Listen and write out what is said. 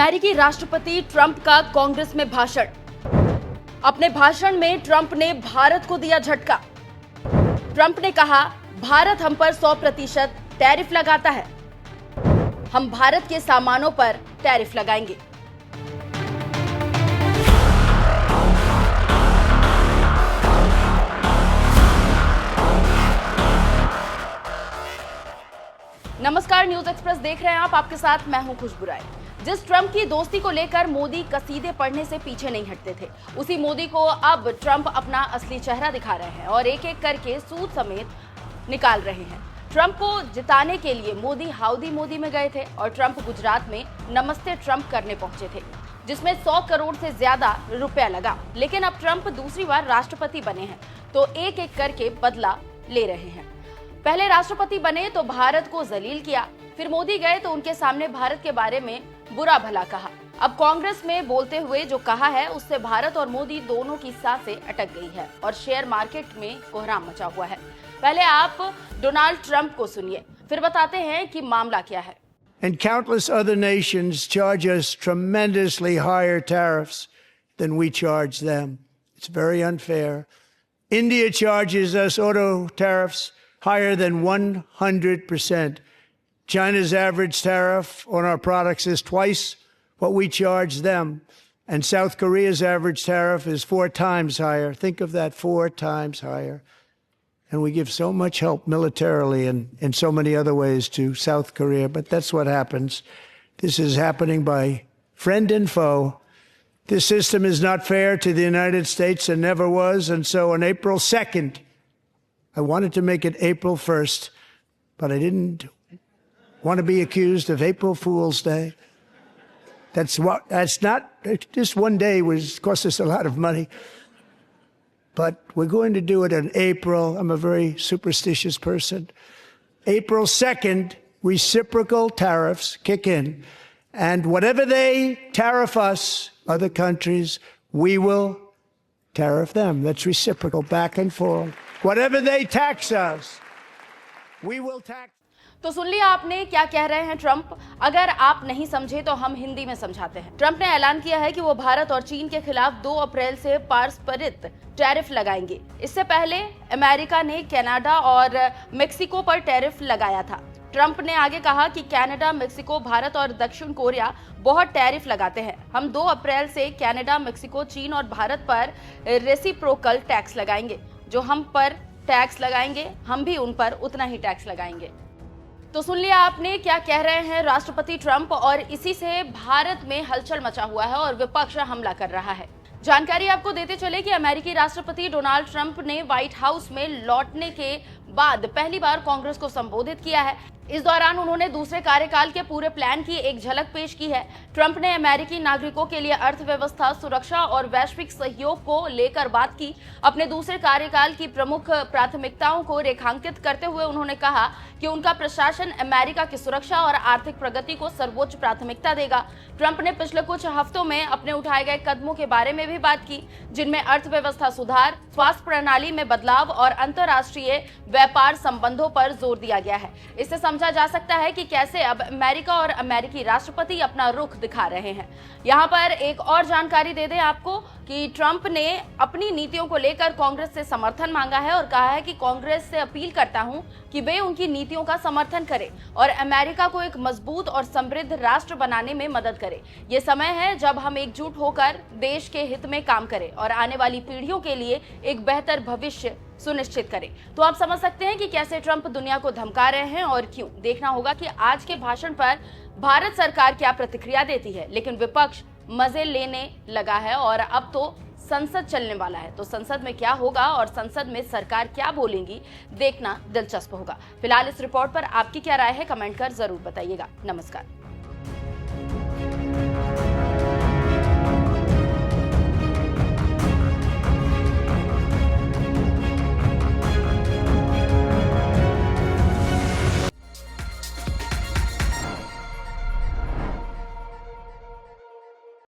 अमेरिकी राष्ट्रपति ट्रंप का कांग्रेस में भाषण। अपने भाषण में ट्रंप ने भारत को दिया झटका। ट्रंप ने कहा, भारत हम पर 100% टैरिफ लगाता है, हम भारत के सामानों पर टैरिफ लगाएंगे। नमस्कार, न्यूज एक्सप्रेस देख रहे हैं आप। आपके साथ मैं हूं खुशबू राय। जिस ट्रंप की दोस्ती को लेकर मोदी कसीदे पढ़ने से पीछे नहीं हटते थे, उसी मोदी को अब ट्रंप अपना असली चेहरा दिखा रहे हैं और एक एक करके सूद समेत निकाल रहे हैं। ट्रंप को जिताने के लिए मोदी हाउडी मोदी में गए थे और ट्रंप गुजरात में नमस्ते ट्रंप करने पहुंचे थे, जिसमें 100 करोड़ से ज्यादा रुपया लगा। लेकिन अब ट्रंप दूसरी बार राष्ट्रपति बने हैं तो एक एक करके बदला ले रहे हैं। पहले राष्ट्रपति बने तो भारत को जलील किया, फिर मोदी गए तो उनके सामने भारत के बारे में बुरा भला कहा। अब कांग्रेस में बोलते हुए जो कहा है उससे भारत और मोदी दोनों की सांसें अटक गई है और शेयर मार्केट में कोहराम मचा हुआ है। पहले आप डोनाल्ड ट्रंप को सुनिए, फिर बताते हैं कि मामला क्या है। And countless other nations charge us tremendously higher tariffs than we charge them. It's very unfair. India charges us auto tariffs higher than 100%. China's average tariff on our products is twice what we charge them. And South Korea's average tariff is 4 times higher. Think of that, 4 times higher. And we give so much help militarily and in so many other ways to South Korea. But that's what happens. This is happening by friend and foe. This system is not fair to the United States and never was. And so on April 2nd, I wanted to make it April 1st, but I didn't want to be accused of April Fool's Day. That's not, just one day cost us a lot of money. But we're going to do it in April. I'm a very superstitious person. April 2nd, reciprocal tariffs kick in. And whatever they tariff us, other countries, we will tariff them. That's reciprocal, back and forth. Whatever they tax us, we will tax. तो सुन लिया आपने क्या कह रहे हैं Trump. अगर आप नहीं समझे तो हम हिंदी में समझाते हैं। ट्रंप ने ऐलान किया है कि वो भारत और चीन के खिलाफ 2 अप्रैल से पारस्परिक टैरिफ लगाएंगे। इससे पहले अमेरिका ने कनाडा और मेक्सिको पर टैरिफ लगाया था। ट्रंप ने आगे कहा कि कनाडा, मेक्सिको, भारत और दक्षिण कोरिया बहुत टैरिफ लगाते हैं। हम 2 अप्रैल से कनाडा, मेक्सिको, चीन और भारत पर रेसिप्रोकल टैक्स लगाएंगे। जो हम पर टैक्स लगाएंगे, हम भी उन पर उतना ही टैक्स लगाएंगे। तो सुन लिया आपने क्या कह रहे हैं राष्ट्रपति ट्रंप, और इसी से भारत में हलचल मचा हुआ है और विपक्ष हमला कर रहा है। जानकारी आपको देते चले कि अमेरिकी राष्ट्रपति डोनाल्ड ट्रंप ने व्हाइट हाउस में लौटने के बाद पहली बार कांग्रेस को संबोधित किया है। इस दौरान उन्होंने दूसरे कार्यकाल के पूरे प्लान की एक झलक पेश की है। ट्रंप ने अमेरिकी नागरिकों के लिए अर्थव्यवस्था, सुरक्षा और वैश्विक सहयोग को लेकर बात की। अपने दूसरे कार्यकाल की प्रमुख प्राथमिकताओं को रेखांकित करते हुए उन्होंने कहा कि उनका प्रशासन अमेरिका की सुरक्षा और आर्थिक प्रगति को सर्वोच्च प्राथमिकता देगा। ट्रंप ने पिछले कुछ हफ्तों में अपने उठाए गए कदमों के बारे में भी बात की, जिनमें अर्थव्यवस्था सुधार, स्वास्थ्य प्रणाली में बदलाव और अंतर्राष्ट्रीय व्यापार संबंधों पर जोर दिया गया है। इससे समझा जा सकता है कि कैसे अब अमेरिका और अमेरिकी राष्ट्रपति अपना रुख दिखा रहे हैं। यहाँ पर एक और जानकारी दे दें आपको कि ट्रंप ने अपनी नीतियों को लेकर कांग्रेस से समर्थन मांगा है और कहा है कि कांग्रेस से अपील करता हूं कि वे उनकी नीतियों का समर्थन करें और अमेरिका को एक मजबूत और समृद्ध राष्ट्र बनाने में मदद करें। ये समय है जब हम एकजुट होकर देश के हित में काम करें और आने वाली पीढ़ियों के लिए एक बेहतर भविष्य सुनिश्चित करें। तो आप समझ सकते हैं कि कैसे ट्रंप दुनिया को धमका रहे हैं और क्यों। देखना होगा कि आज के भाषण पर भारत सरकार क्या प्रतिक्रिया देती है, लेकिन विपक्ष मजे लेने लगा है और अब तो संसद चलने वाला है। तो संसद में क्या होगा और संसद में सरकार क्या बोलेंगी, देखना दिलचस्प होगा। फिलहाल इस रिपोर्ट पर आपकी क्या राय है, कमेंट कर जरूर बताइएगा। नमस्कार।